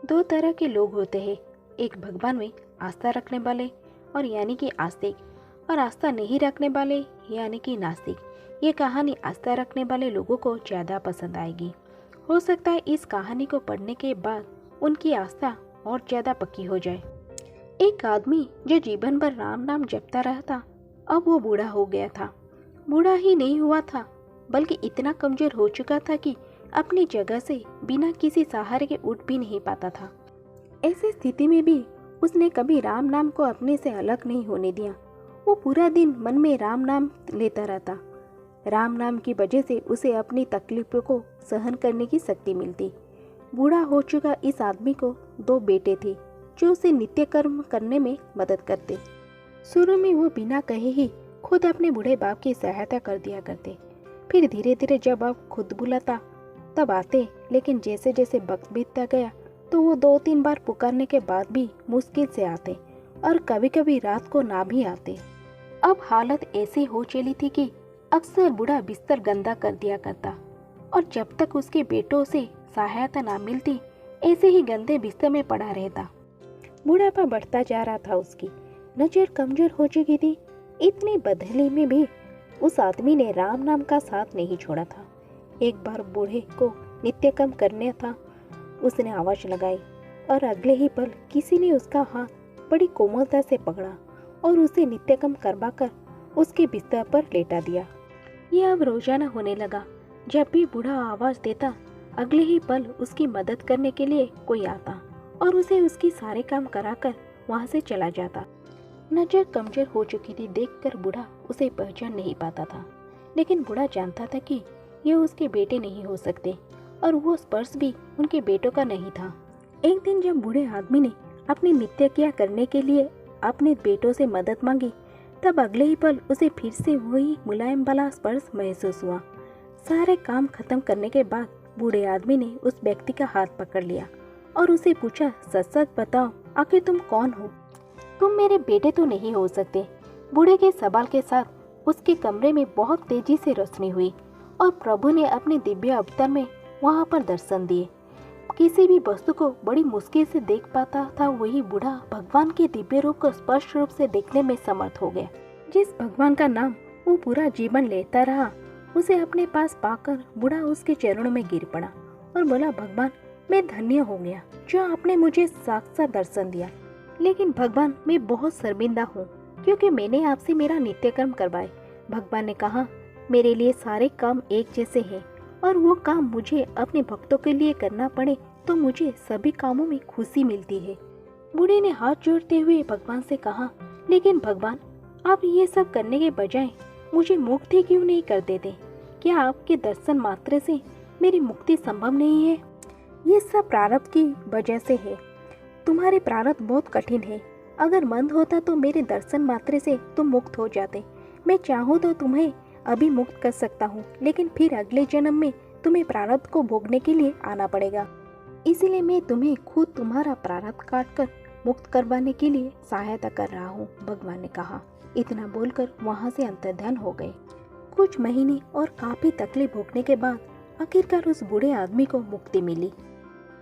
दो तरह के लोग होते हैं, एक भगवान में आस्था रखने वाले और यानी कि आस्तिक, और आस्था नहीं रखने वाले यानी कि नास्तिक। ये कहानी आस्था रखने वाले लोगों को ज़्यादा पसंद आएगी। हो सकता है इस कहानी को पढ़ने के बाद उनकी आस्था और ज़्यादा पक्की हो जाए। एक आदमी जो जीवन भर राम नाम जपता रहता, अब वो बूढ़ा हो गया था। बूढ़ा ही नहीं हुआ था, बल्कि इतना कमजोर हो चुका था कि अपनी जगह से बिना किसी सहारे के उठ भी नहीं पाता था। ऐसी स्थिति में भी उसने कभी राम नाम को अपने से अलग नहीं होने दिया। वो पूरा दिन मन में राम नाम लेता रहता। राम नाम की वजह से उसे अपनी तकलीफों को सहन करने की शक्ति मिलती। बूढ़ा हो चुका इस आदमी को दो बेटे थे जो उसे नित्य कर्म करने में मदद करते। शुरू में वो बिना कहे ही खुद अपने बूढ़े बाप की सहायता कर दिया करते। फिर धीरे धीरे जब बाप खुद बुलाता तब आते, लेकिन जैसे जैसे वक्त बीतता गया तो वो 2-3 बार पुकारने के बाद भी मुश्किल से आते और कभी कभी रात को ना भी आते। अब हालत ऐसी हो चली थी कि अक्सर बूढ़ा बिस्तर गंदा कर दिया करता और जब तक उसके बेटों से सहायता ना मिलती ऐसे ही गंदे बिस्तर में पड़ा रहता। बुढ़ापा बढ़ता जा रहा था, उसकी नजर कमजोर हो चुकी थी। इतनी बदहली में भी उस आदमी ने राम नाम का साथ नहीं छोड़ा था। एक बार बूढ़े को नित्य कर्म करने था, उसने आवाज लगाई और अगले ही पल किसी ने उसका हाथ बड़ी कोमलता से पकड़ा और उसे नित्य कर्म करवाकर उसके बिस्तर पर लेटा दिया। यह अब रोजाना होने लगा। जब भी बूढ़ा आवाज देता अगले ही पल उसकी मदद करने के लिए कोई आता और उसे उसकी सारे काम कराकर वहां से चला जाता। नजर कमजोर हो चुकी थी, देखकर बूढ़ा उसे पहचान नहीं पाता था, लेकिन बूढ़ा जानता था कि ये उसके बेटे नहीं हो सकते और वो स्पर्श भी उनके बेटों का नहीं था। एक दिन जब बूढ़े आदमी ने अपनी नित्य क्रिया करने के लिए अपने बेटों से मदद मांगी तब अगले ही पल उसे फिर से वही मुलायम वाला स्पर्श महसूस हुआ। सारे काम खत्म करने के बाद बूढ़े आदमी ने उस व्यक्ति का हाथ पकड़ लिया और उसे पूछा, सच सच बताओ, आखिर तुम कौन हो? तुम मेरे बेटे तो नहीं हो सकते। बूढ़े के सवाल के साथ उसके कमरे में बहुत तेजी से रोशनी हुई और प्रभु ने अपने दिव्य अवतार में वहां पर दर्शन दिए। किसी भी वस्तु को बड़ी मुश्किल से देख पाता था, वही बूढ़ा भगवान के दिव्य रूप को स्पष्ट रूप से देखने में समर्थ हो गया। जिस भगवान का नाम वो पूरा जीवन लेता रहा, उसे अपने पास पाकर बूढ़ा उसके चरणों में गिर पड़ा और बोला, भगवान मैं धन्य हो गया जो आपने मुझे साक्षात दर्शन दिया, लेकिन भगवान मैं बहुत शर्मिंदा हूँ क्योंकि मैंने आपसे मेरा नित्य कर्म करवाए। भगवान ने कहा, मेरे लिए सारे काम एक जैसे हैं और वो काम मुझे अपने भक्तों के लिए करना पड़े तो मुझे सभी कामों में खुशी मिलती है। बूढ़े ने हाथ जोड़ते हुए भगवान से कहा, लेकिन भगवान आप ये सब करने के बजाय मुझे मुक्त ही क्यों नहीं कर देते? क्या आपके दर्शन मात्र से मेरी मुक्ति संभव नहीं है? ये सब प्रारब्ध की वजह से है। तुम्हारे प्रारब्ध बहुत कठिन है। अगर मन होता तो मेरे दर्शन मात्र से तुम मुक्त हो जाते। मैं चाहूँ तो तुम्हें अभी मुक्त कर सकता हूँ, लेकिन फिर अगले जन्म में तुम्हें प्रारब्ध को भोगने के लिए आना पड़ेगा। इसीलिए मैं तुम्हें खुद तुम्हारा प्रारब्ध काट कर मुक्त करवाने के लिए सहायता कर रहा हूँ, भगवान ने कहा। इतना बोलकर वहाँ से अंतर्ध्यान हो गए। कुछ महीने और काफी तकलीफ भोगने के बाद आखिरकार उस बूढ़े आदमी को मुक्ति मिली।